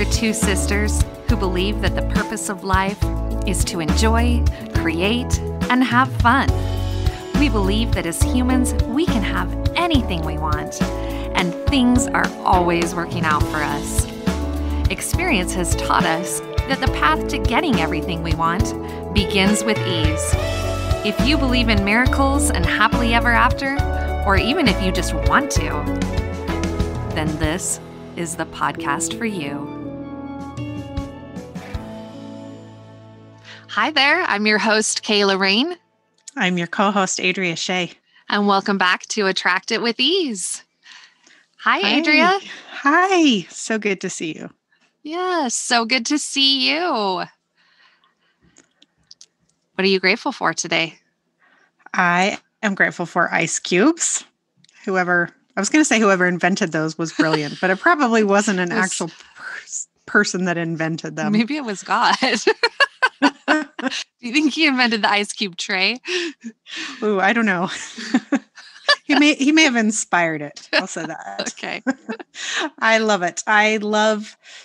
We're two sisters who believe that the purpose of life is to enjoy, create, and have fun. We believe that as humans, we can have anything we want, and things are always working out for us. Experience has taught us that the path to getting everything we want begins with ease. If you believe in miracles and happily ever after, or even if you just want to, then this is the podcast for you. Hi there, I'm your host, Kayla Rain. I'm your co-host, Adria Shea. And welcome back to Attract It with Ease. Hi, Adria. Hi. So good to see you. Yes, so good to see you. What are you grateful for today? I am grateful for ice cubes. Whoever invented those was brilliant, but it probably wasn't an actual person that invented them. Maybe it was God. Do you think he invented the ice cube tray? Ooh, I don't know. He may have inspired it. I'll say that. Okay. I love it.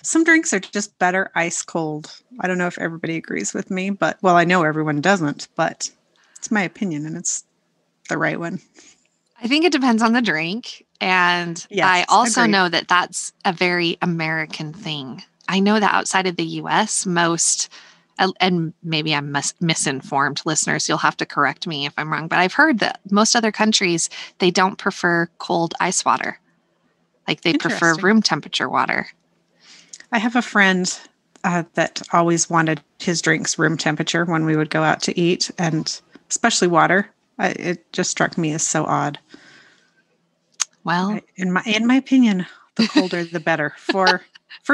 Some drinks are just better ice cold. I don't know if everybody agrees with me, well, I know everyone doesn't, but it's my opinion and it's the right one. I think it depends on the drink. And yes, I also agreed. know that that's a very American thing. I know that outside of the US, and maybe I'm misinformed, listeners, you'll have to correct me if I'm wrong, but I've heard that most other countries, they don't prefer cold ice water. Like they prefer room temperature water. I have a friend that always wanted his drinks room temperature when we would go out to eat, and especially water. It just struck me as so odd. Well, in my opinion, the colder the better for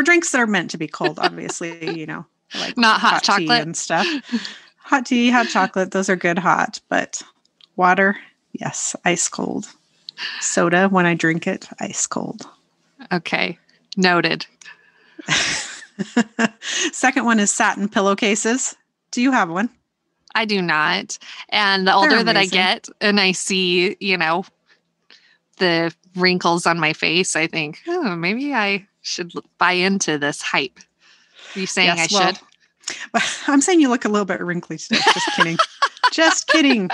drinks that are meant to be cold. Obviously, like not hot chocolate tea and stuff. Hot tea, hot chocolate, those are good hot. But water, yes, ice cold. Soda, when I drink it, ice cold. Okay, noted. Second one is satin pillowcases. Do you have one? I do not. And the older that I get and I see, the wrinkles on my face, I think, maybe I should buy into this hype. Are you saying I should? I'm saying you look a little bit wrinkly today. Just kidding. Just kidding.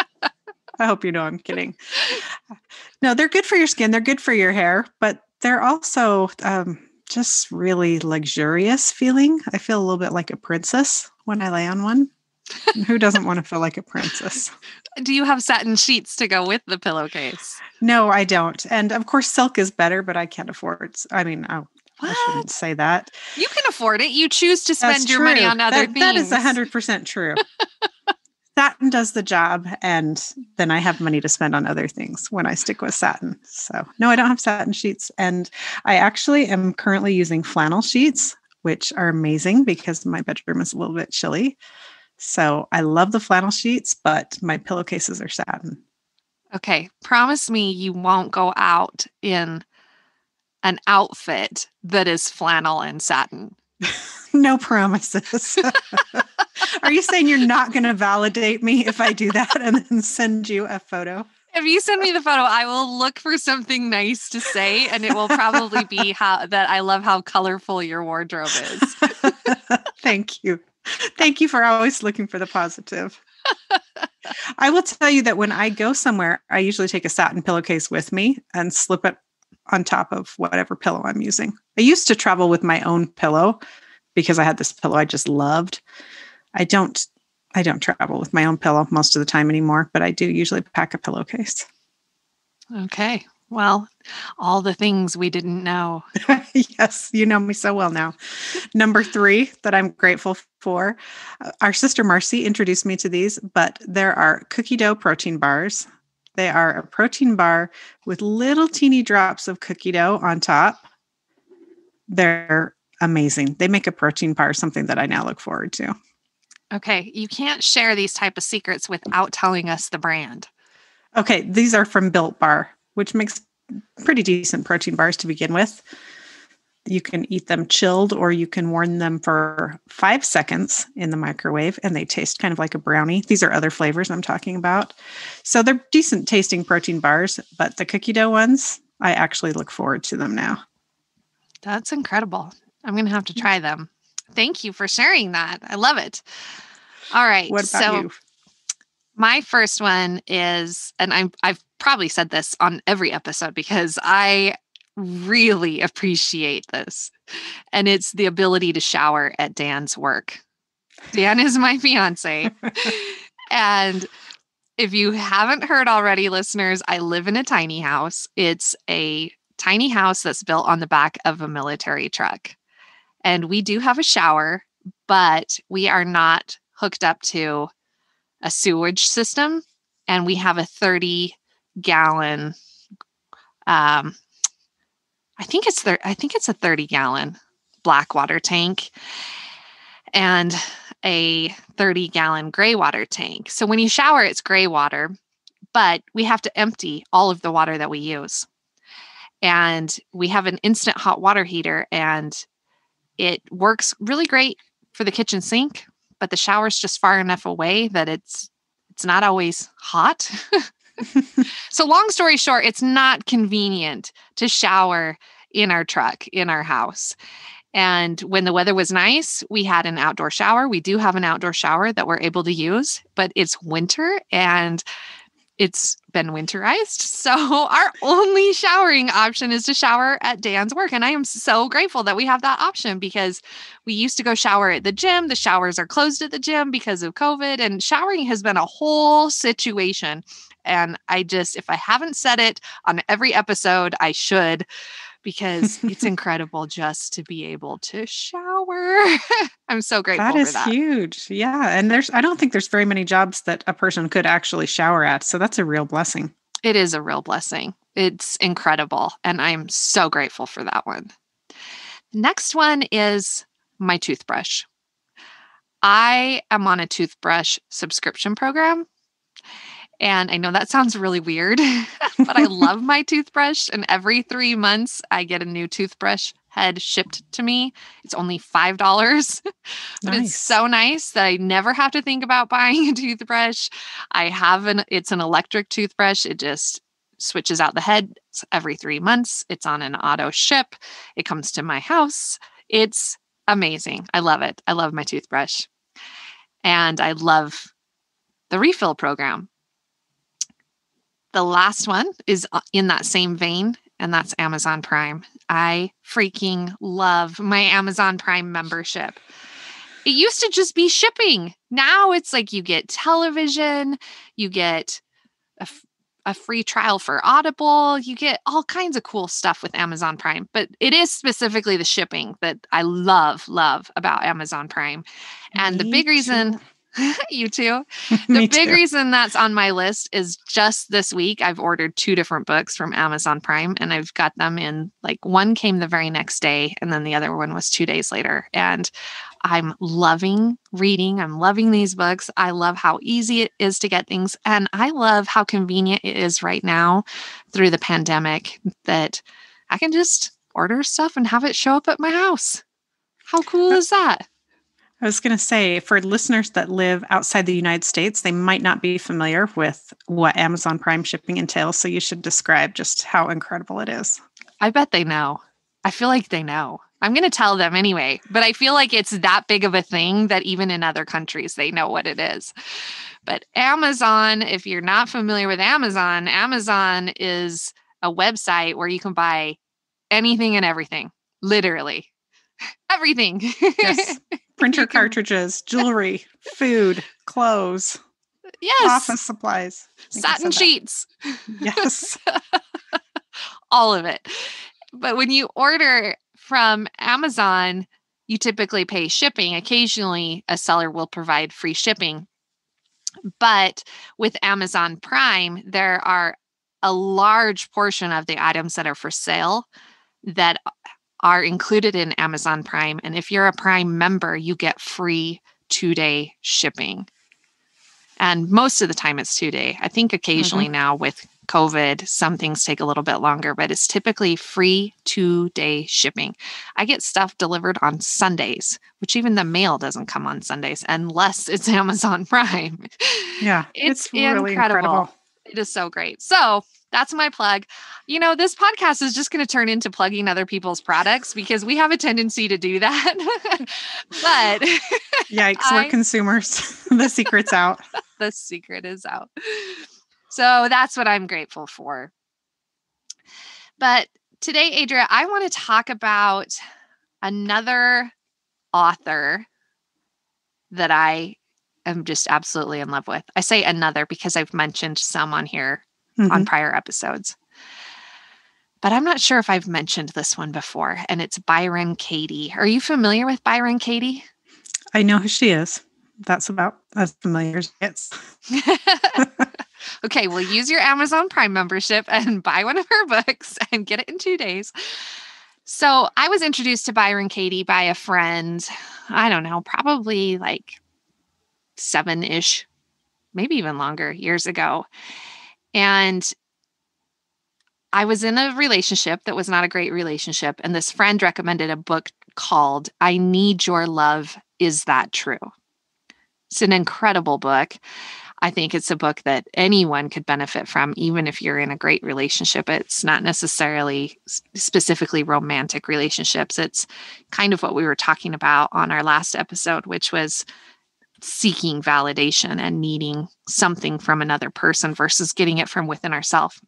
I hope you know I'm kidding. No, they're good for your skin. They're good for your hair, but they're also just really luxurious feeling. I feel a little bit like a princess when I lay on one. And who doesn't want to feel like a princess? Do you have satin sheets to go with the pillowcase? No, I don't. And of course, silk is better, but I can't afford it. I mean, I shouldn't say that. You can afford it. You choose to spend your money on other things. That is 100% true. Satin does the job, and then I have money to spend on other things when I stick with satin. So no, I don't have satin sheets. And I actually am currently using flannel sheets, which are amazing because my bedroom is a little bit chilly. So I love the flannel sheets, but my pillowcases are satin. Okay. Promise me you won't go out in an outfit that is flannel and satin. No promises. Are you saying you're not going to validate me if I do that and then send you a photo? If you send me the photo, I will look for something nice to say, and it will probably be that I love how colorful your wardrobe is. Thank you. Thank you for always looking for the positive. I will tell you that when I go somewhere, I usually take a satin pillowcase with me and slip it on top of whatever pillow I'm using. I used to travel with my own pillow because I had this pillow I just loved. I don't travel with my own pillow most of the time anymore, but I do usually pack a pillowcase. Okay. Well, all the things we didn't know. Yes, you know me so well now. Number 3 that I'm grateful for, our sister Marcy introduced me to these, but there are cookie dough protein bars. They are a protein bar with little teeny drops of cookie dough on top. They're amazing. They make a protein bar something that I now look forward to. Okay. You can't share these type of secrets without telling us the brand. Okay. These are from Built Bar, which makes pretty decent protein bars to begin with. You can eat them chilled, or you can warm them for 5 seconds in the microwave, and they taste kind of like a brownie. These are other flavors I'm talking about. So they're decent tasting protein bars, but the cookie dough ones, I actually look forward to them now. That's incredible. I'm going to have to try them. Thank you for sharing that. I love it. All right. What about you? My first one is, and I've probably said this on every episode because I really appreciate this, and it's the ability to shower at Dan's work. Dan is my fiance. And if you haven't heard already, listeners, I live in a tiny house. It's a tiny house that's built on the back of a military truck. And we do have a shower, but we are not hooked up to a sewage system. And we have a 30-gallon, I think it's a 30-gallon black water tank and a 30-gallon gray water tank. So when you shower, it's gray water, but we have to empty all of the water that we use. And we have an instant hot water heater, and it works really great for the kitchen sink, but the shower's just far enough away that it's not always hot. So long story short, it's not convenient to shower in our truck, in our house. And when the weather was nice, we had an outdoor shower. We do have an outdoor shower that we're able to use, but it's winter and it's been winterized. So our only showering option is to shower at Dan's work. And I am so grateful that we have that option because we used to go shower at the gym. The showers are closed at the gym because of COVID, and showering has been a whole situation. And if I haven't said it on every episode, I should, because it's incredible just to be able to shower. I'm so grateful for that. That is huge. Yeah. And I don't think there's very many jobs that a person could actually shower at. So that's a real blessing. It is a real blessing. It's incredible. And I'm so grateful for that one. Next one is my toothbrush. I am on a toothbrush subscription program. And I know that sounds really weird, but I love my toothbrush. And every 3 months, I get a new toothbrush head shipped to me. It's only $5, but It's so nice that I never have to think about buying a toothbrush. It's an electric toothbrush. It just switches out the head every 3 months. It's on an auto ship. It comes to my house. It's amazing. I love it. I love my toothbrush. And I love the refill program. The last one is in that same vein, and that's Amazon Prime. I freaking love my Amazon Prime membership. It used to just be shipping. Now it's like you get television, you get a free trial for Audible, you get all kinds of cool stuff with Amazon Prime. But it is specifically the shipping that I love about Amazon Prime. And the big reason... You too. The big reason that's on my list is just this week, I've ordered 2 different books from Amazon Prime, and I've got them in, like, one came the very next day, and then the other one was 2 days later. And I'm loving reading. I'm loving these books. I love how easy it is to get things. And I love how convenient it is right now through the pandemic that I can just order stuff and have it show up at my house. How cool is that? I was going to say, for listeners that live outside the United States, they might not be familiar with what Amazon Prime shipping entails. So you should describe just how incredible it is. I bet they know. I feel like they know. I'm going to tell them anyway, but I feel like it's that big of a thing that even in other countries, they know what it is. But Amazon, if you're not familiar with Amazon, Amazon is a website where you can buy anything and everything, literally. Everything. Yes. Printer cartridges, jewelry, food, clothes. Yes. Office supplies. Satin sheets. Yes. All of it. But when you order from Amazon, you typically pay shipping. Occasionally, a seller will provide free shipping. But with Amazon Prime, there are a large portion of the items that are for sale that are included in Amazon Prime. And if you're a Prime member, you get free 2-day shipping. And most of the time it's 2-day. I think occasionally now with COVID, some things take a little bit longer, but it's typically free 2-day shipping. I get stuff delivered on Sundays, which even the mail doesn't come on Sundays unless it's Amazon Prime. Yeah, it's really incredible. It is so great. So That's my plug. This podcast is just going to turn into plugging other people's products because we have a tendency to do that. But yikes, we're consumers. The secret's out. The secret is out. So that's what I'm grateful for. But today, Adria, I want to talk about another author that I am just absolutely in love with. I say another because I've mentioned some on here on prior episodes. But I'm not sure if I've mentioned this one before, and it's Byron Katie. Are you familiar with Byron Katie? I know who she is. That's about as familiar as it gets. Okay, well, use your Amazon Prime membership and buy one of her books and get it in 2 days. So I was introduced to Byron Katie by a friend, I don't know, probably like 7-ish, maybe even longer, years ago. And I was in a relationship that was not a great relationship. And this friend recommended a book called I Need Your Love. Is That True? It's an incredible book. I think it's a book that anyone could benefit from, even if you're in a great relationship. It's not necessarily specifically romantic relationships. It's kind of what we were talking about on our last episode, which was seeking validation and needing something from another person versus getting it from within ourselves.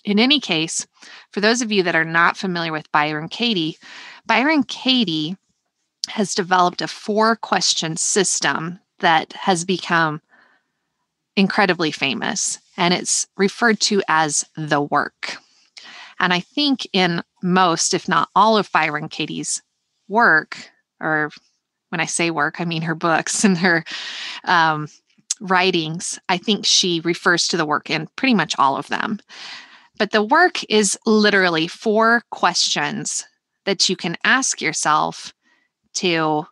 In any case, for those of you that are not familiar with Byron Katie has developed a 4-question system that has become incredibly famous, and it's referred to as the work. And I think in most, if not all of Byron Katie's work, or when I say work, I mean her books and her writings, I think she refers to the work in pretty much all of them. But the work is literally 4 questions that you can ask yourself to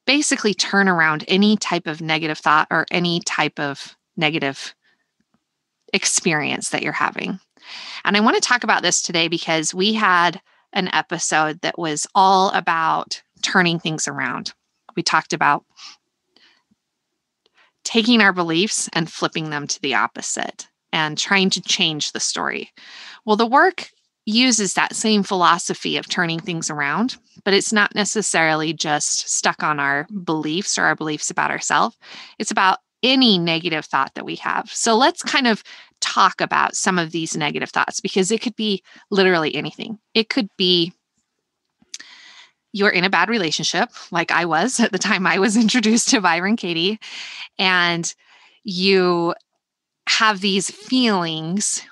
basically turn around any type of negative thought or any type of negative experience that you're having. And I want to talk about this today because we had an episode that was all about turning things around. We talked about taking our beliefs and flipping them to the opposite and trying to change the story. Well, the work uses that same philosophy of turning things around, but it's not necessarily just stuck on our beliefs or our beliefs about ourselves. It's about any negative thought that we have. So let's kind of talk about some of these negative thoughts because it could be literally anything. It could be you're in a bad relationship, like I was at the time I was introduced to Byron Katie, and you have these feelings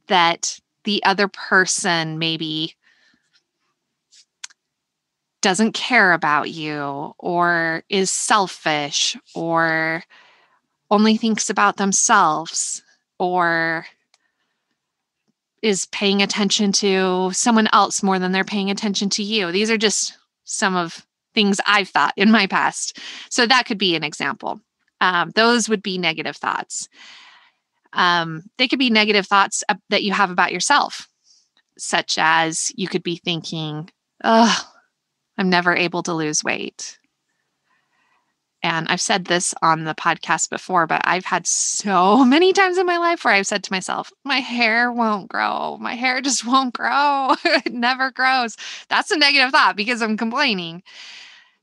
that the other person maybe doesn't care about you or is selfish or only thinks about themselves or is paying attention to someone else more than they're paying attention to you. These are just some of things I've thought in my past. So that could be an example. Those would be negative thoughts. They could be negative thoughts that you have about yourself, such as you could be thinking, oh, I'm never able to lose weight. And I've said this on the podcast before, but I've had so many times in my life where I've said to myself, my hair won't grow. My hair just won't grow. It never grows. That's a negative thought because I'm complaining.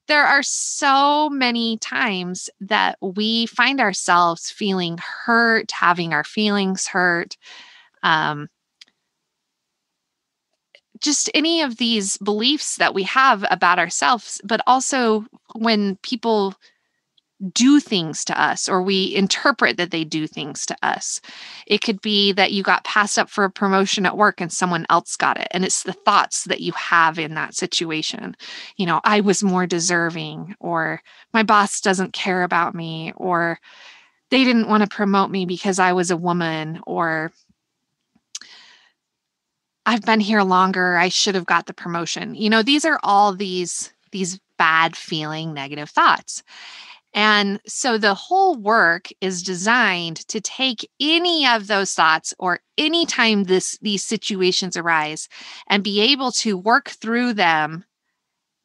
There are so many times that we find ourselves feeling hurt, having our feelings hurt. Just any of these beliefs that we have about ourselves, but also when people do things to us or we interpret that they do things to us. It could be that you got passed up for a promotion at work and someone else got it. And it's the thoughts that you have in that situation. You know, I was more deserving, or my boss doesn't care about me, or they didn't want to promote me because I was a woman, or I've been here longer. I should have got the promotion. You know, these are all these bad feeling negative thoughts. And so the whole work is designed to take any of those thoughts or anytime these situations arise and be able to work through them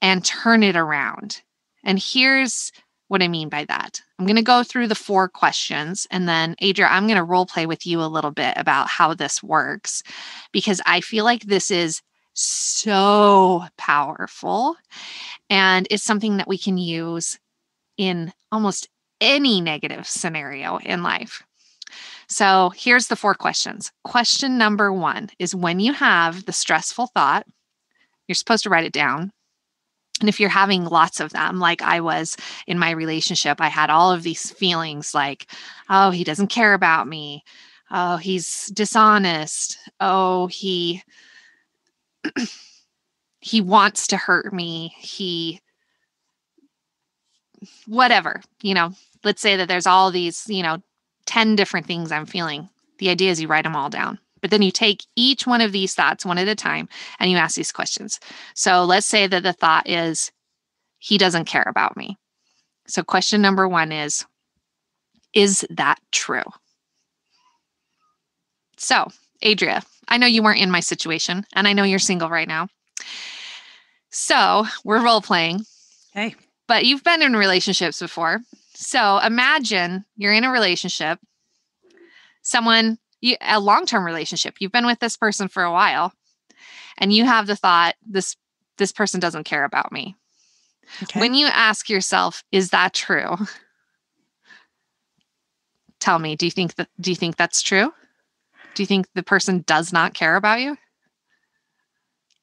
and turn it around. And here's what I mean by that. I'm going to go through the 4 questions, and then Adria, I'm going to role play with you a little bit about how this works, because I feel like this is so powerful, and it's something that we can use in almost any negative scenario in life. So here's the 4 questions. Question number 1 is, when you have the stressful thought, you're supposed to write it down. And if you're having lots of them, like I was in my relationship, I had all of these feelings like, oh, he doesn't care about me. Oh, he's dishonest. Oh, he wants to hurt me. Whatever, let's say that there's all these, 10 different things I'm feeling. The idea is you write them all down. But then you take each one of these thoughts one at a time and you ask these questions. So let's say that the thought is, he doesn't care about me. So question number 1 is that true? So, Adria, I know you weren't in my situation, and I know you're single right now. So we're role playing. Hey. But you've been in relationships before. So imagine you're in a relationship, a long-term relationship. You've been with this person for a while, and you have the thought, this person doesn't care about me. Okay. When you ask yourself, is that true? Tell me, do you think that's true? Do you think the person does not care about you?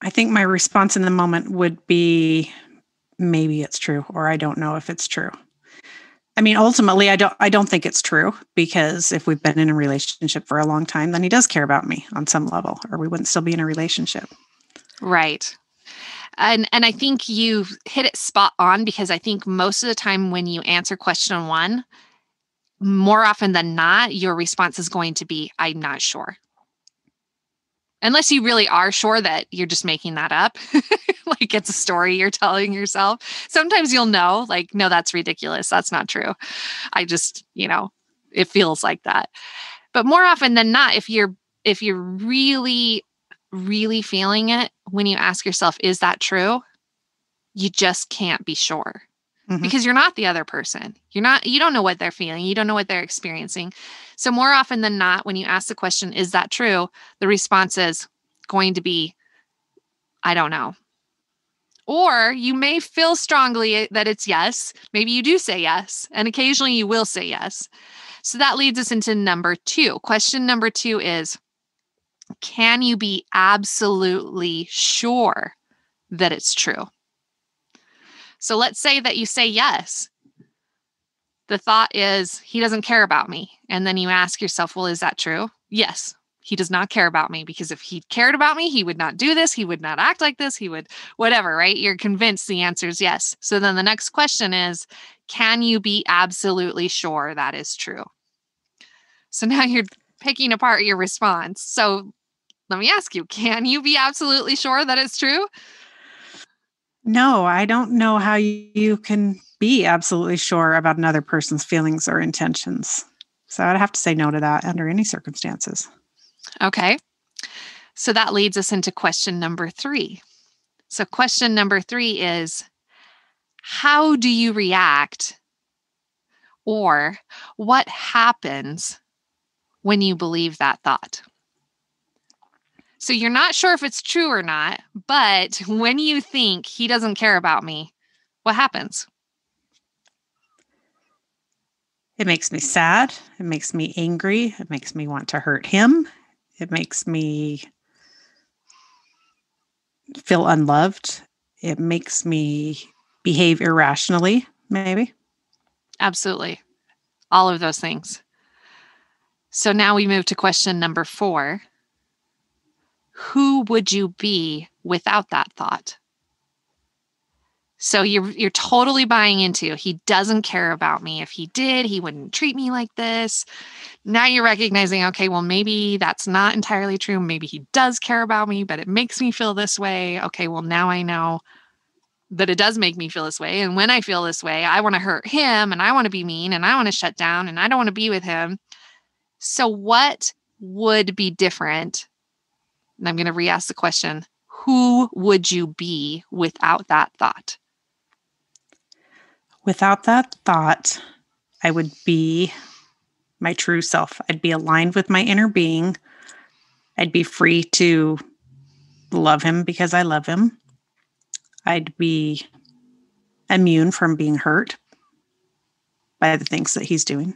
I think my response in the moment would be, maybe it's true, or I don't know if it's true. I mean, ultimately, I don't think it's true, because if we've been in a relationship for a long time, then he does care about me on some level, or we wouldn't still be in a relationship. Right. And I think you hit it spot on, because I think most of the time when you answer question 1, more often than not, your response is going to be, I'm not sure. Unless you really are sure that you're just making that up. Like it's a story you're telling yourself. Sometimes you'll know, like, no, that's ridiculous. That's not true. I just, it feels like that. But more often than not, if you're really, really feeling it, when you ask yourself, is that true? You just can't be sure. Mm-hmm. Because you're not the other person. You don't know what they're feeling. You don't know what they're experiencing. So more often than not, when you ask the question, is that true? The response is going to be, I don't know. Or you may feel strongly that it's yes. Maybe you do say yes. And occasionally you will say yes. So that leads us into number 2. Question number 2 is, can you be absolutely sure that it's true? So let's say that you say yes. The thought is, he doesn't care about me. And then you ask yourself, well, is that true? Yes, he does not care about me, because if he cared about me, he would not do this. He would not act like this. He would whatever, right? You're convinced the answer is yes. So then the next question is, can you be absolutely sure that is true? So now you're picking apart your response. So let me ask you, can you be absolutely sure that it's true? No, I don't know how you can be absolutely sure about another person's feelings or intentions. So I'd have to say no to that under any circumstances. Okay. So that leads us into question number 3. So question number 3 is, how do you react, or what happens when you believe that thought? So you're not sure if it's true or not, but when you think he doesn't care about me, what happens? It makes me sad. It makes me angry. It makes me want to hurt him. It makes me feel unloved. It makes me behave irrationally, maybe. Absolutely. All of those things. So now we move to question number 4. Who would you be without that thought? So you're totally buying into, he doesn't care about me. If he did, he wouldn't treat me like this. Now you're recognizing, okay, well, maybe that's not entirely true. Maybe he does care about me, but it makes me feel this way. Okay, well, now I know that it does make me feel this way. And when I feel this way, I want to hurt him, and I want to be mean, and I want to shut down, and I don't want to be with him. So what would be different? And I'm going to re-ask the question, who would you be without that thought? Without that thought, I would be my true self. I'd be aligned with my inner being. I'd be free to love him because I love him. I'd be immune from being hurt by the things that he's doing.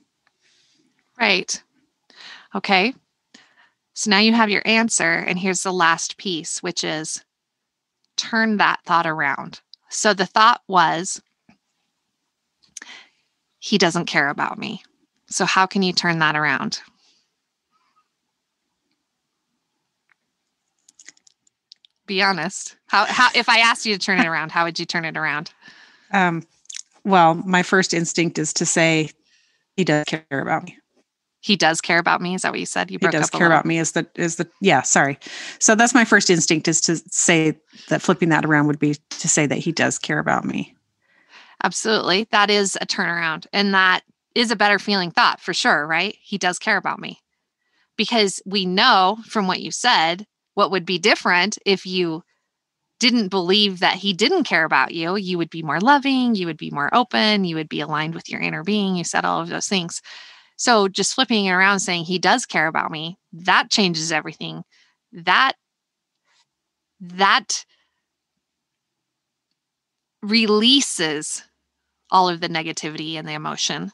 Right. Okay. So now you have your answer, and here's the last piece, which is turn that thought around. So the thought was, he doesn't care about me. So how can you turn that around? Be honest. How if I asked you to turn it around, how would you turn it around? Well, my first instinct is to say he does care about me. He does care about me. Is that what you said? You He broke does up a care little. about me yeah, sorry. So that's my first instinct, is to say that flipping that around would be to say that he does care about me. Absolutely. That is a turnaround. And that is a better feeling thought for sure, right? He does care about me. Because we know from what you said, what would be different if you didn't believe that he didn't care about you. You would be more loving, you would be more open, you would be aligned with your inner being. You said all of those things. So just flipping it around saying he does care about me, that changes everything. That releases all of the negativity and the emotion.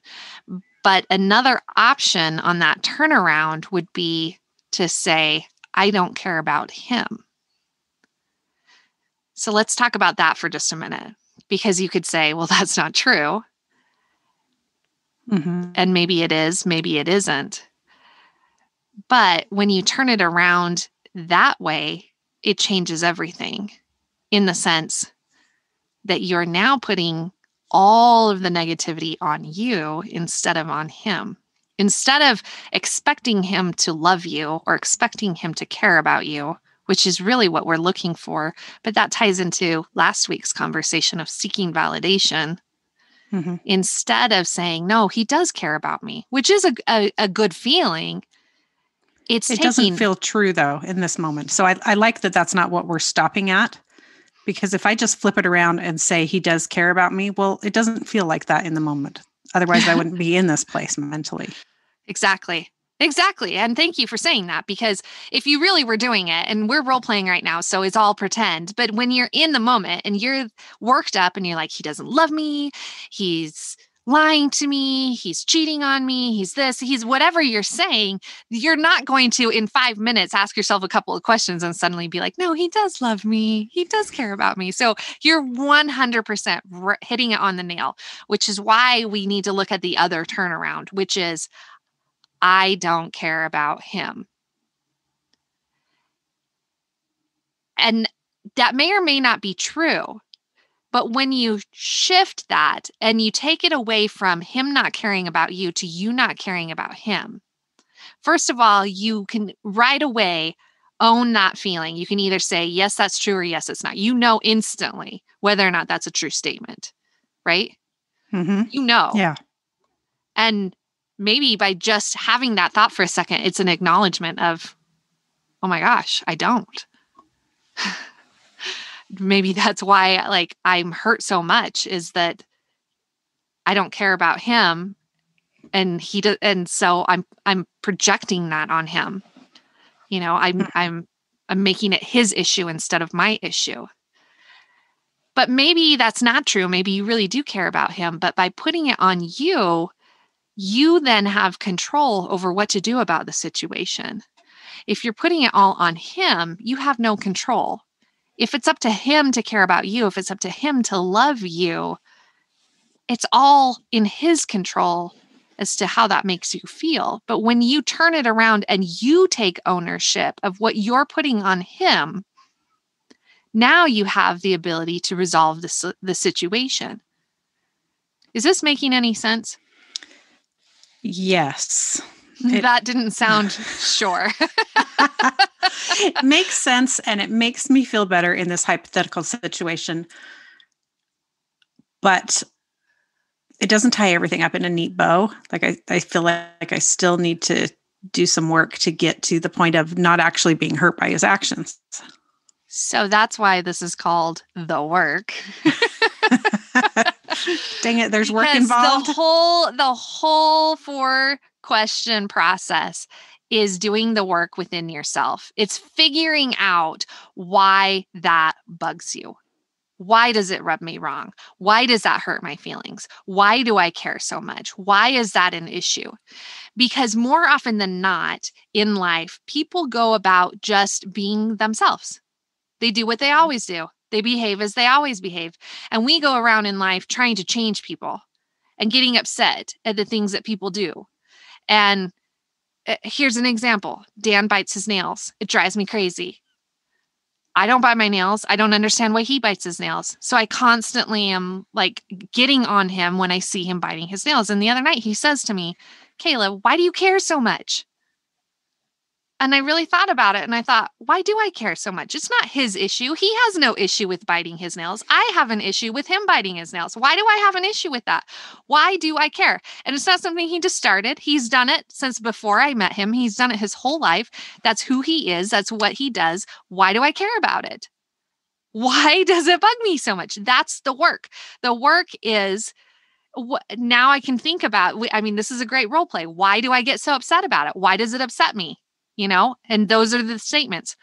But another option on that turnaround would be to say, I don't care about him. So let's talk about that for just a minute, because you could say, well, that's not true. Mm-hmm. And maybe it is, maybe it isn't. But when you turn it around that way, it changes everything, in the sense that you're now putting all of the negativity on you instead of on him. Instead of expecting him to love you or expecting him to care about you, which is really what we're looking for. But that ties into last week's conversation of seeking validation. Mm-hmm. Instead of saying, no, he does care about me, which is a good feeling. It doesn't feel true, though, in this moment. So I like that that's not what we're stopping at. Because if I just flip it around and say he does care about me, well, it doesn't feel like that in the moment. Otherwise, I wouldn't be in this place mentally. Exactly. And thank you for saying that, because if you really were doing it, and we're role playing right now, so it's all pretend, but when you're in the moment and you're worked up and you're like, he doesn't love me, he's lying to me, he's cheating on me, he's whatever you're saying, you're not going to in 5 minutes ask yourself a couple of questions and suddenly be like, no, he does love me, he does care about me. So you're 100% hitting it on the nail, which is why we need to look at the other turnaround, which is, I don't care about him. And that may or may not be true. But when you shift that and you take it away from him not caring about you to you not caring about him, first of all, you can right away own that feeling. You can either say, yes, that's true, or yes, it's not. You know instantly whether or not that's a true statement, right? Mm-hmm. You know. Yeah. And maybe by just having that thought for a second, it's an acknowledgement of, oh my gosh, I don't. Maybe that's why I'm hurt so much, is that I don't care about him, and and so I'm projecting that on him. You know, I'm making it his issue instead of my issue. But maybe that's not true. Maybe you really do care about him, but by putting it on you, you then have control over what to do about the situation. If you're putting it all on him, you have no control. If it's up to him to care about you, if it's up to him to love you, it's all in his control as to how that makes you feel. But when you turn it around and you take ownership of what you're putting on him, now you have the ability to resolve the situation. Is this making any sense? Yes. That didn't sound sure. It makes sense, and it makes me feel better in this hypothetical situation. But it doesn't tie everything up in a neat bow. I feel like I still need to do some work to get to the point of not actually being hurt by his actions. So that's why this is called the work. Dang it, there's work Because involved. The whole 4-question process is doing the work within yourself. It's figuring out why that bugs you. Why does it rub me wrong? Why does that hurt my feelings? Why do I care so much? Why is that an issue? Because more often than not in life, people go about just being themselves. They do what they always do. They behave as they always behave. And we go around in life trying to change people and getting upset at the things that people do. And here's an example. Dan bites his nails. It drives me crazy. I don't bite my nails. I don't understand why he bites his nails. So I constantly am like getting on him when I see him biting his nails. And the other night he says to me, Kayla, why do you care so much? And I really thought about it and I thought, why do I care so much? It's not his issue. He has no issue with biting his nails. I have an issue with him biting his nails. Why do I have an issue with that? Why do I care? And it's not something he just started. He's done it since before I met him. He's done it his whole life. That's who he is. That's what he does. Why do I care about it? Why does it bug me so much? That's the work. The work is now I can think about, this is a great role play. Why do I get so upset about it? Why does it upset me? And those are the statements,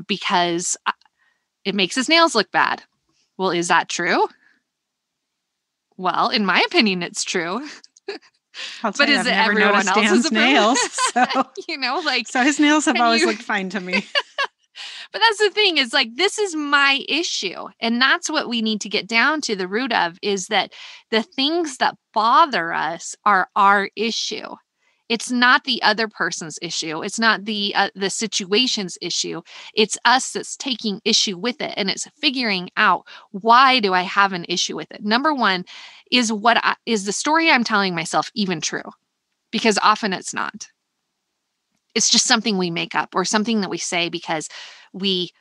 because it makes his nails look bad. Well, is that true? Well, in my opinion, it's true. But is it everyone else's nails? So, so his nails have always looked fine to me. But that's the thing is this is my issue. And that's what we need to get down to the root of, is that the things that bother us are our issue. It's not the other person's issue. It's not the situation's issue. It's us that's taking issue with it. And it's figuring out, why do I have an issue with it? Number one, is the story I'm telling myself even true? Because often it's not. It's just something we make up or something that we say because we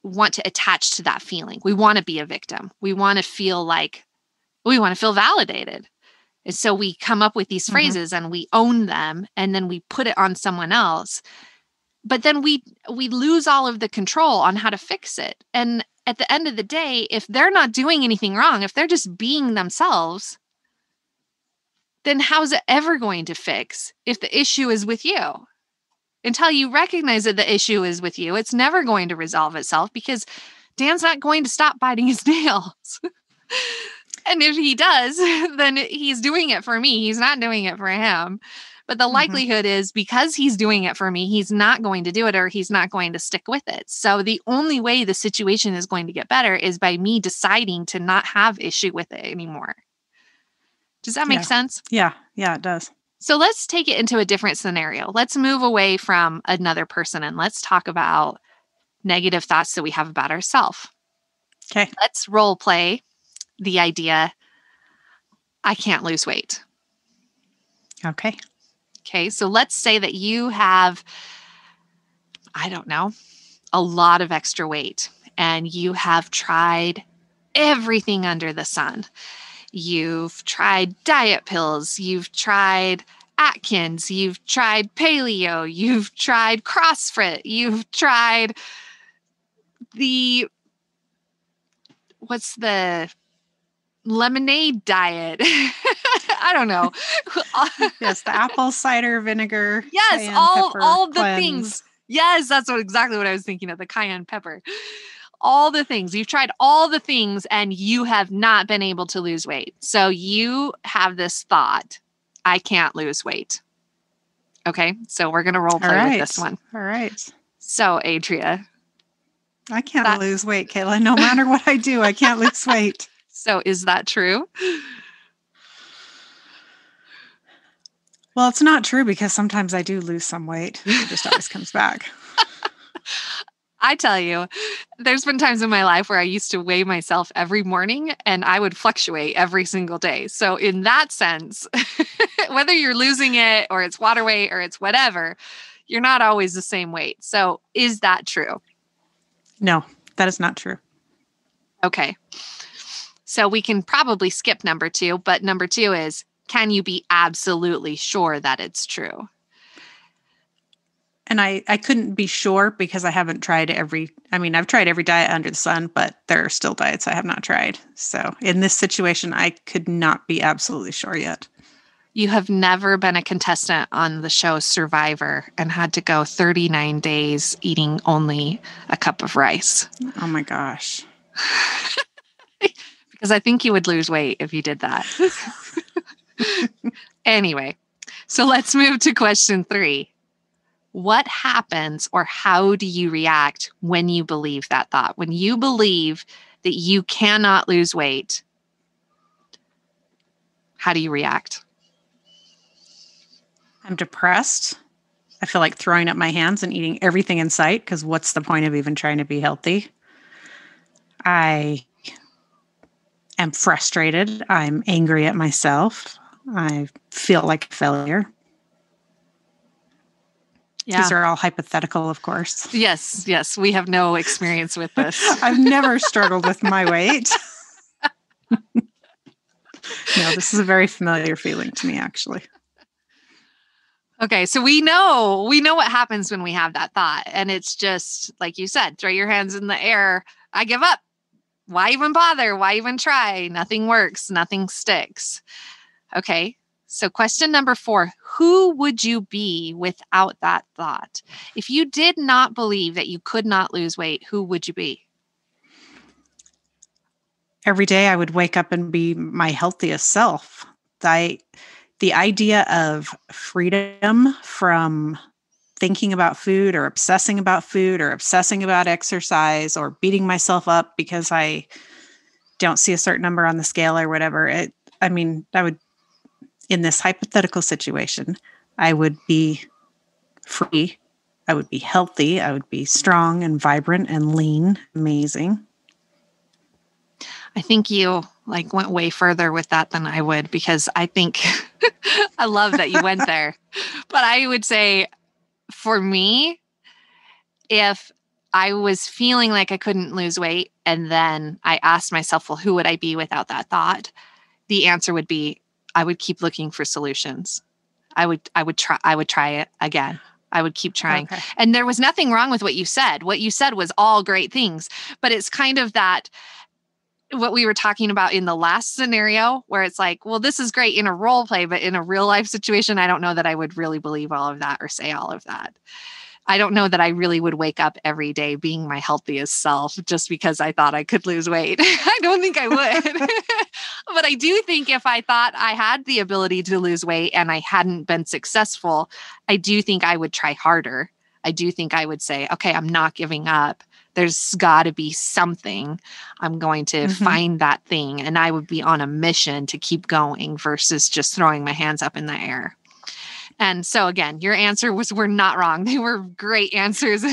want to attach to that feeling. We want to be a victim. We want to feel validated. And so we come up with these phrases and we own them and then we put it on someone else. But then we lose all of the control on how to fix it. And at the end of the day, if they're not doing anything wrong, if they're just being themselves, then how's it ever going to fix if the issue is with you? Until you recognize that the issue is with you, it's never going to resolve itself because Dan's not going to stop biting his nails. And if he does, then he's doing it for me. He's not doing it for him. But the likelihood is because he's doing it for me, he's not going to do it or he's not going to stick with it. So the only way the situation is going to get better is by me deciding to not have issue with it anymore. Does that make sense? Yeah, it does. So let's take it into a different scenario. Let's move away from another person and let's talk about negative thoughts that we have about ourselves. Okay. Let's role play the idea, I can't lose weight. Okay. Okay, so let's say that you have, I don't know, a lot of extra weight and you have tried everything under the sun. You've tried diet pills, you've tried Atkins, you've tried paleo, you've tried CrossFit, you've tried what's the lemonade diet? I don't know. Yes, the apple cider vinegar. Yes, all the things. Yes, that's exactly what I was thinking of, the cayenne pepper. All the things. You've tried all the things and you have not been able to lose weight. So you have this thought, I can't lose weight. Okay, so we're going to role play with this one. All right. So, Adria. I can't lose weight, Kayla. No matter what I do, I can't lose weight. So is that true? Well, it's not true because sometimes I do lose some weight. It just always comes back. I tell you, there's been times in my life where I used to weigh myself every morning and I would fluctuate every single day. So in that sense, whether you're losing it or it's water weight or it's whatever, you're not always the same weight. So is that true? No, that is not true. Okay. So we can probably skip number 2, but number 2 is, can you be absolutely sure that it's true? And I couldn't be sure because I haven't tried I've tried every diet under the sun, but there are still diets I have not tried. So in this situation, I could not be absolutely sure yet. You have never been a contestant on the show Survivor and had to go 39 days eating only a cup of rice. Oh my gosh. Because I think you would lose weight if you did that. Anyway, so let's move to question 3. What happens or how do you react when you believe that thought? When you believe that you cannot lose weight, how do you react? I'm depressed. I feel like throwing up my hands and eating everything in sight because what's the point of even trying to be healthy? I am frustrated. I'm angry at myself. I feel like a failure. Yeah. These are all hypothetical, of course. Yes. We have no experience with this. I've never struggled with my weight. No, this is a very familiar feeling to me, actually. Okay, so we know what happens when we have that thought. And it's just, like you said, throw your hands in the air. I give up. Why even bother? Why even try? Nothing works. Nothing sticks. Okay, so question number 4, who would you be without that thought? If you did not believe that you could not lose weight, who would you be? Every day I would wake up and be my healthiest self. The idea of freedom from thinking about food or obsessing about exercise or beating myself up because I don't see a certain number on the scale or whatever. I would, in this hypothetical situation, I would be free. I would be healthy. I would be strong and vibrant and lean. Amazing. I think you went way further with that than I would, because I think I love that you went there. But I would say for me, if I was feeling like I couldn't lose weight and then I asked myself, well, who would I be without that thought? The answer would be, I would keep looking for solutions. I would try it again. I would keep trying. Okay. And there was nothing wrong with what you said. What you said was all great things, but it's kind of that what we were talking about in the last scenario where it's like, well, this is great in a role play, but in a real life situation, I don't know that I would really believe all of that or say all of that. I don't know that I really would wake up every day being my healthiest self just because I thought I could lose weight. I don't think I would. But I do think if I thought I had the ability to lose weight and I hadn't been successful, I do think I would try harder. I do think I would say, okay, I'm not giving up. There's got to be something. I'm going to find that thing. And I would be on a mission to keep going versus just throwing my hands up in the air. And so again, your answer were not wrong. They were great answers.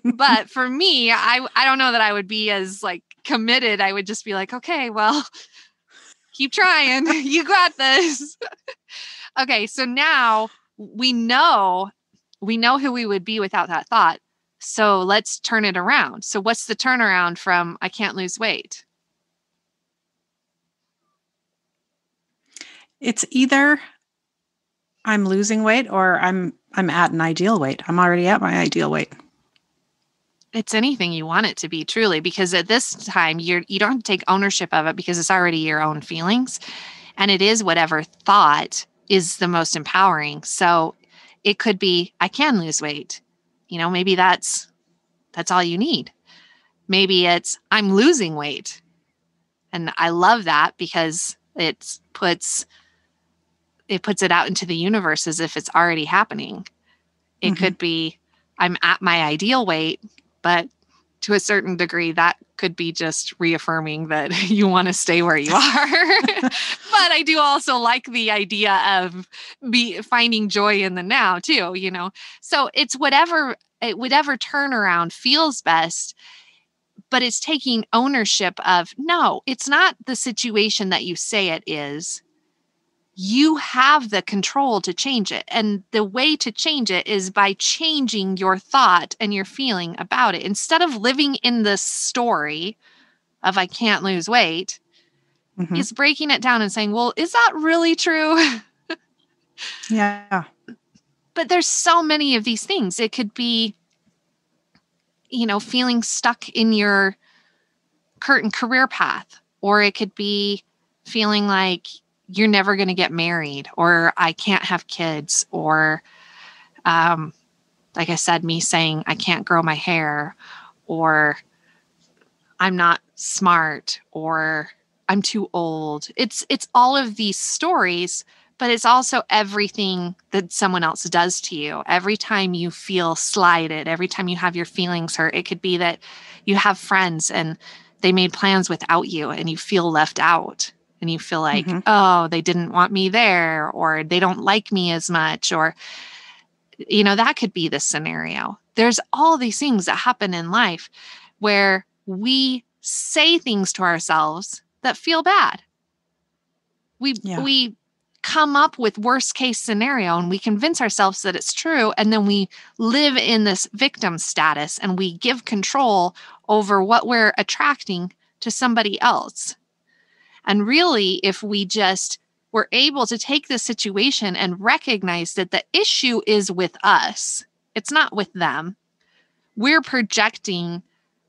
But for me, I don't know that I would be as committed. I would just be like, okay, well, keep trying. You got this. Okay. So now we know who we would be without that thought. So let's turn it around. So what's the turnaround from I can't lose weight? It's either I'm losing weight or I'm at an ideal weight. I'm already at my ideal weight. It's anything you want it to be, truly, because at this time you don't have to take ownership of it because it's already your own feelings, and it is whatever thought is the most empowering. So it could be I can lose weight. Maybe that's all you need. Maybe it's I'm losing weight. And I love that because it puts it out into the universe as if it's already happening. It could be I'm at my ideal weight, but to a certain degree, that could be just reaffirming that you want to stay where you are. But I do also like the idea of finding joy in the now too, So it's whatever turnaround feels best, but it's taking ownership of, no, it's not the situation that you say it is. You have the control to change it. And the way to change it is by changing your thought and your feeling about it. Instead of living in the story of I can't lose weight, is breaking it down and saying, well, is that really true? Yeah. But there's so many of these things. It could be, feeling stuck in your current career path, or it could be feeling like you're never going to get married, or I can't have kids, or, like I said, me saying I can't grow my hair, or I'm not smart, or I'm too old. It's all of these stories, but it's also everything that someone else does to you. Every time you feel slighted, every time you have your feelings hurt, it could be that you have friends and they made plans without you and you feel left out and you feel like, oh, they didn't want me there, or they don't like me as much, or, that could be the scenario. There's all these things that happen in life where we say things to ourselves that feel bad. We come up with worst case scenario and we convince ourselves that it's true. And then we live in this victim status and we give control over what we're attracting to somebody else. And really, if we just were able to take this situation and recognize that the issue is with us, it's not with them. We're projecting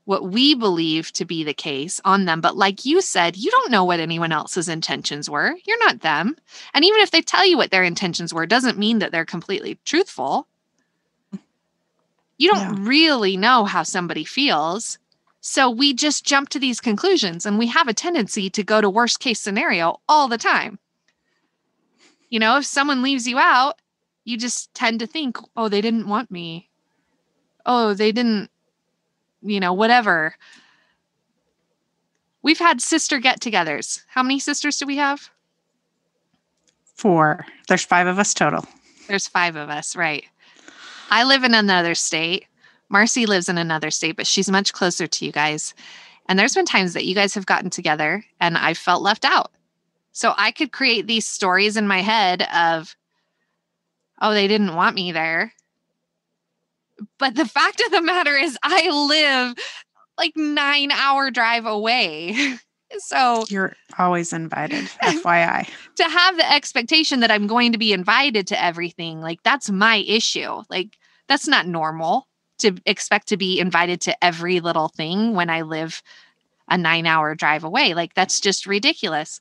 what we believe to be the case on them. But like you said, you don't know what anyone else's intentions were. You're not them. And even if they tell you what their intentions were, doesn't mean that they're completely truthful. You don't really know how somebody feels. So we just jump to these conclusions, and we have a tendency to go to worst case scenario all the time. If someone leaves you out, you just tend to think, oh, they didn't want me. Oh, they didn't, whatever. We've had sister get-togethers. How many sisters do we have? 4. There's 5 of us total. There's 5 of us, right. I live in another state. Marcy lives in another state, but she's much closer to you guys. And there's been times that you guys have gotten together and I felt left out. So I could create these stories in my head of, oh, they didn't want me there. But the fact of the matter is I live like 9-hour drive away. So you're always invited, FYI. To have the expectation that I'm going to be invited to everything, like that's my issue. Like that's not normal to expect to be invited to every little thing when I live a 9-hour drive away. Like that's just ridiculous.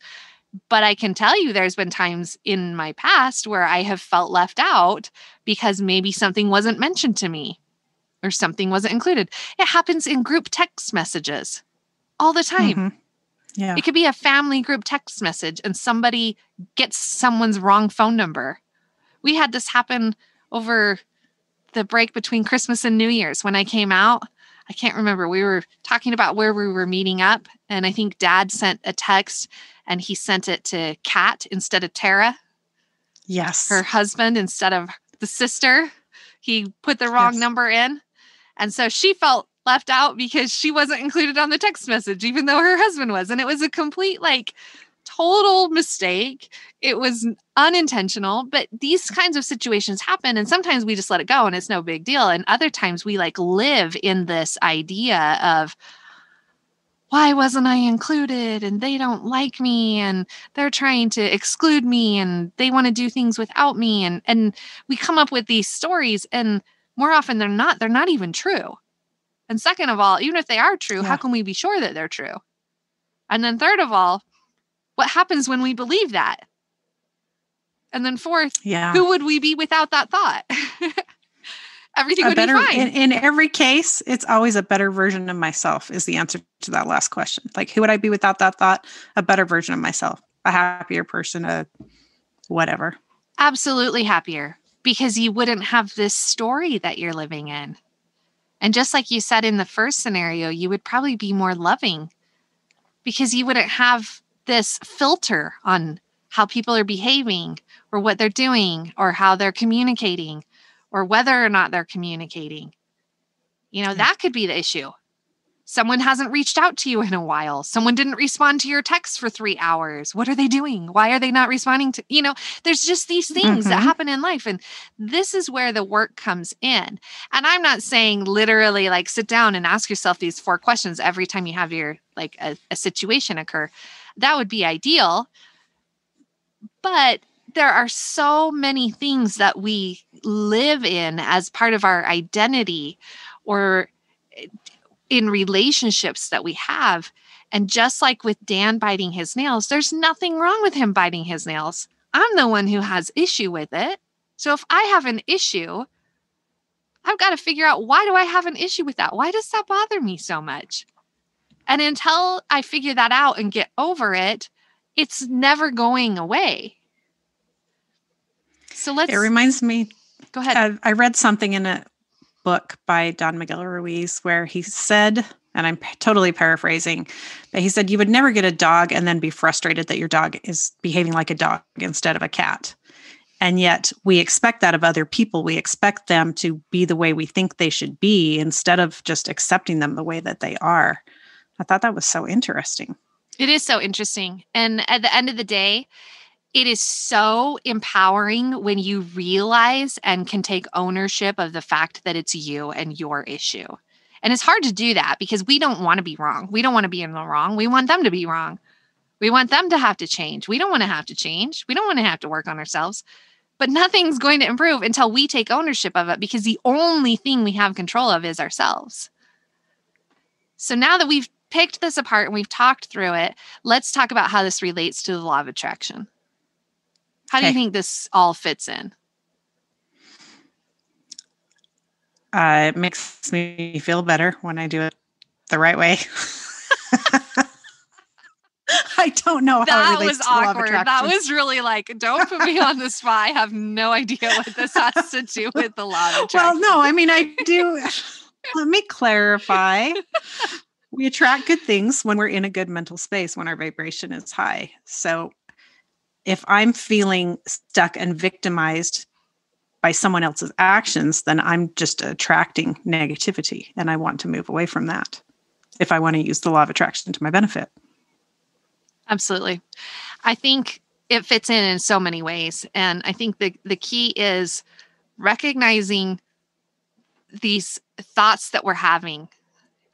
But I can tell you there's been times in my past where I have felt left out because maybe something wasn't mentioned to me or something wasn't included. It happens in group text messages all the time. Mm-hmm. Yeah. It could be a family group text message and somebody gets someone's wrong phone number. We had this happen over the break between Christmas and New Year's. When I came out, I can't remember. We were talking about where we were meeting up. And I think Dad sent a text and he sent it to Kat instead of Tara. Yes. Her husband instead of the sister. He put the wrong number in. And so she felt left out because she wasn't included on the text message, even though her husband was. And it was a complete, total mistake. It was unintentional, but these kinds of situations happen. And sometimes we just let it go and it's no big deal. And other times we live in this idea of, why wasn't I included? And they don't like me and they're trying to exclude me and they want to do things without me. And we come up with these stories and more often than not, they're not even true. And second of all, even if they are true, how can we be sure that they're true? And then third of all, what happens when we believe that? And then fourth, who would we be without that thought? Everything would be fine. In every case, it's always a better version of myself is the answer to that last question. Who would I be without that thought? A better version of myself, a happier person, a whatever. Absolutely happier because you wouldn't have this story that you're living in. And just like you said in the first scenario, you would probably be more loving because you wouldn't have this filter on how people are behaving or what they're doing or how they're communicating or whether or not they're communicating. That could be the issue. Someone hasn't reached out to you in a while. Someone didn't respond to your text for 3 hours. What are they doing? Why are they not responding to, there's just these things that happen in life. And this is where the work comes in. And I'm not saying literally sit down and ask yourself these 4 questions every time you have your, a situation occur. That would be ideal. But there are so many things that we live in as part of our identity or in relationships that we have. And just like with Dan biting his nails, there's nothing wrong with him biting his nails. I'm the one who has issue with it. So if I have an issue, I've got to figure out, why do I have an issue with that? Why does that bother me so much? And until I figure that out and get over it, it's never going away. So It reminds me. Go ahead. I read something in a book by Don Miguel Ruiz where he said, and I'm totally paraphrasing, but he said, you would never get a dog and then be frustrated that your dog is behaving like a dog instead of a cat. And yet we expect that of other people. We expect them to be the way we think they should be instead of just accepting them the way that they are. I thought that was so interesting. It is so interesting. And at the end of the day, it is so empowering when you realize and can take ownership of the fact that it's you and your issue. And it's hard to do that because we don't want to be wrong. We don't want to be in the wrong. We want them to be wrong. We want them to have to change. We don't want to have to change. We don't want to have to work on ourselves. But nothing's going to improve until we take ownership of it, because the only thing we have control of is ourselves. So now that we've picked this apart and we've talked through it, let's talk about how this relates to the law of attraction. How do you think this all fits in? It makes me feel better when I do it the right way. I don't know how it relates to the law of attraction. That was really like, don't put me on the spot. I have no idea what this has to do with the law of attraction. Well, no, I mean, I do. Let me clarify. We attract good things when we're in a good mental space, when our vibration is high. So if I'm feeling stuck and victimized by someone else's actions, then I'm just attracting negativity, and I want to move away from that if I want to use the law of attraction to my benefit. Absolutely. I think it fits in so many ways. And I think the key is recognizing these thoughts that we're having.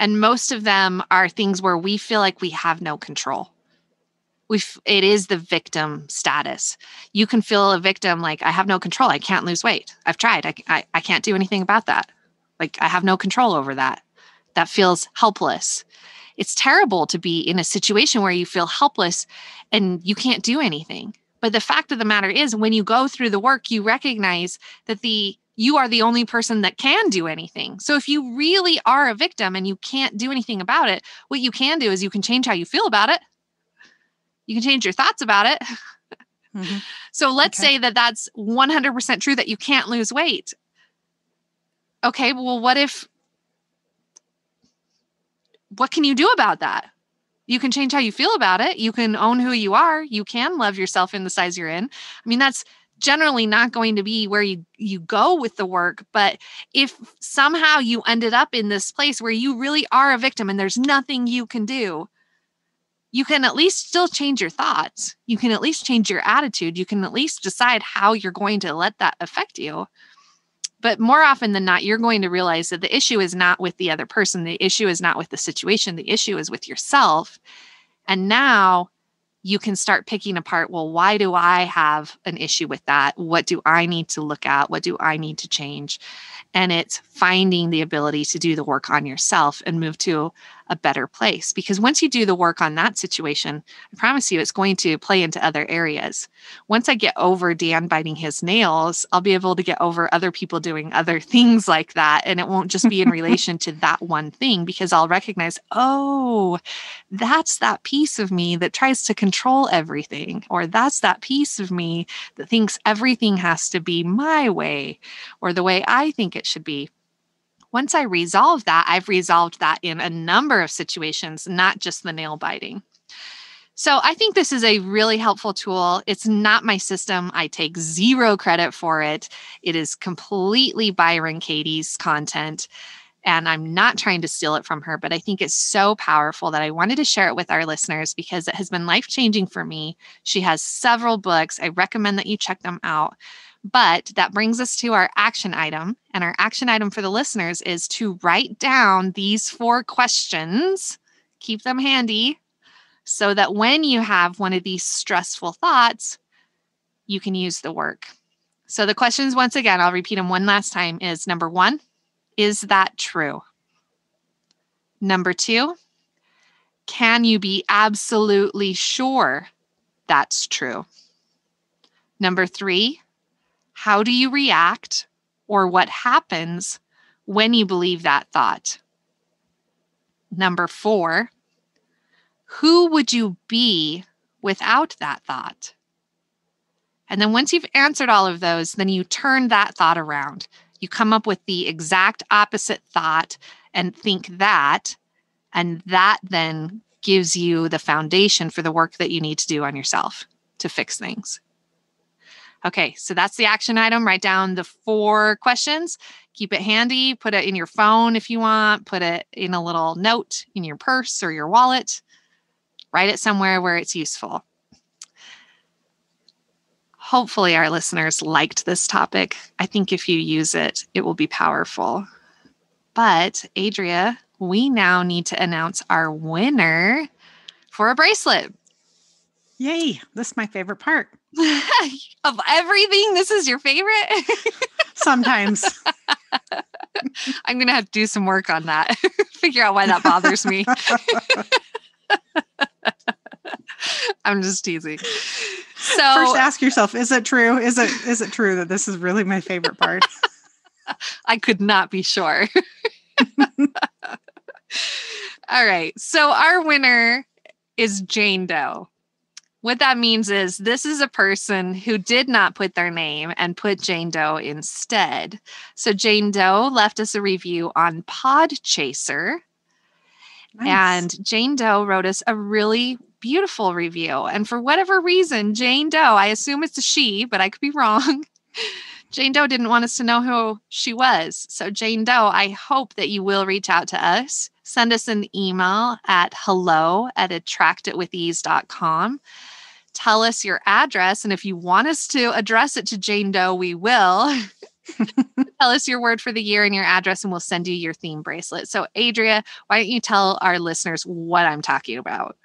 And most of them are things where we feel like we have no control. It is the victim status. You can feel a victim like, I have no control. I can't lose weight. I've tried. I can't do anything about that. Like, I have no control over that. That feels helpless. It's terrible to be in a situation where you feel helpless and you can't do anything. But the fact of the matter is, when you go through the work, you recognize that you are the only person that can do anything. So if you really are a victim and you can't do anything about it, what you can do is you can change how you feel about it. You can change your thoughts about it. Mm-hmm. So let's say that that's 100% true, that you can't lose weight. Okay, well, what can you do about that? You can change how you feel about it. You can own who you are. You can love yourself in the size you're in. I mean, that's generally not going to be where you go with the work. But if somehow you ended up in this place where you really are a victim and there's nothing you can do, you can at least still change your thoughts. You can at least change your attitude. You can at least decide how you're going to let that affect you. But more often than not, you're going to realize that the issue is not with the other person. The issue is not with the situation. The issue is with yourself. And now you can start picking apart, well, why do I have an issue with that? What do I need to look at? What do I need to change? And it's finding the ability to do the work on yourself and move to a better place. Because once you do the work on that situation, I promise you, it's going to play into other areas. Once I get over Dan biting his nails, I'll be able to get over other people doing other things like that. And it won't just be in relation to that one thing, because I'll recognize, oh, that's that piece of me that tries to control everything. Or that's that piece of me that thinks everything has to be my way or the way I think it should be. Once I resolve that, I've resolved that in a number of situations, not just the nail biting. So I think this is a really helpful tool. It's not my system. I take zero credit for it. It is completely Byron Katie's content, and I'm not trying to steal it from her, but I think it's so powerful that I wanted to share it with our listeners because it has been life-changing for me. She has several books. I recommend that you check them out. But that brings us to our action item. And our action item for the listeners is to write down these 4 questions, keep them handy, so that when you have one of these stressful thoughts, you can use the work. So the questions, once again, I'll repeat them one last time, is number 1, is that true? Number 2, can you be absolutely sure that's true? Number 3, how do you react or what happens when you believe that thought? Number 4, who would you be without that thought? And then once you've answered all of those, then you turn that thought around. You come up with the exact opposite thought and think that, and that then gives you the foundation for the work that you need to do on yourself to fix things. Okay, so that's the action item. Write down the 4 questions. Keep it handy. Put it in your phone if you want. Put it in a little note in your purse or your wallet. Write it somewhere where it's useful. Hopefully our listeners liked this topic. I think if you use it, it will be powerful. But Adria, we now need to announce our winner for a bracelet. Yay, this is my favorite part. Of everything, this is your favorite? Sometimes. I'm going to have to do some work on that. Figure out why that bothers me. I'm just teasing. So first ask yourself, is it true? Is it true that this is really my favorite part? I could not be sure. All right. So our winner is Jane Doe. What that means is this is a person who did not put their name and put Jane Doe instead. So Jane Doe left us a review on Podchaser. Nice. And Jane Doe wrote us a really beautiful review. And for whatever reason, Jane Doe, I assume it's a she, but I could be wrong. Jane Doe didn't want us to know who she was. So Jane Doe, I hope that you will reach out to us. Send us an email at hello@attractitwithease.com. Tell us your address. And if you want us to address it to Jane Doe, we will. Tell us your word for the year and your address, and we'll send you your theme bracelet. So Adria, why don't you tell our listeners what I'm talking about?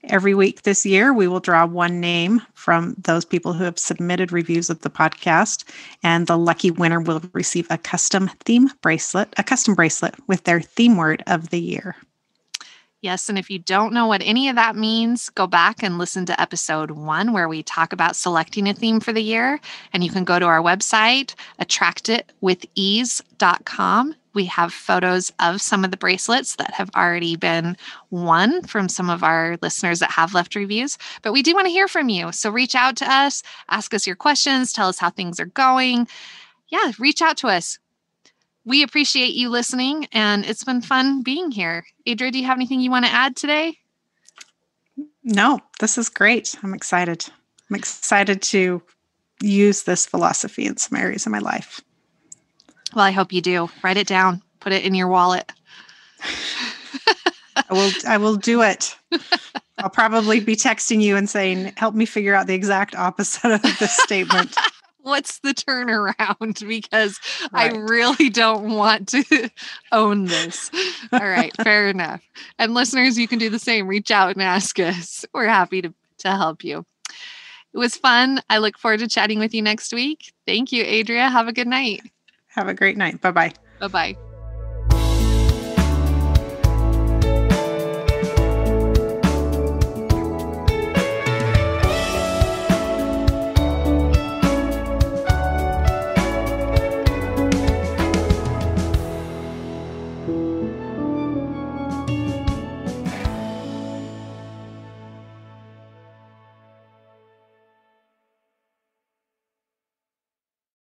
Every week this year, we will draw one name from those people who have submitted reviews of the podcast, and the lucky winner will receive a custom bracelet with their theme word of the year. Yes, and if you don't know what any of that means, go back and listen to episode 1 where we talk about selecting a theme for the year. And you can go to our website, attractitwithease.com. We have photos of some of the bracelets that have already been won from some of our listeners that have left reviews. But we do want to hear from you. So reach out to us, ask us your questions, tell us how things are going. Yeah, reach out to us. We appreciate you listening, and it's been fun being here. Adria, do you have anything you want to add today? No, this is great. I'm excited. I'm excited to use this philosophy in some areas of my life. Well, I hope you do. Write it down. Put it in your wallet. I will do it. I'll probably be texting you and saying, help me figure out the exact opposite of this statement. What's the turnaround? Because right. I really don't want to own this. All right, fair enough. And listeners, you can do the same. Reach out and ask us. We're happy to help you. It was fun. I look forward to chatting with you next week. Thank you, Adria. Have a good night. Have a great night. Bye-bye. Bye-bye.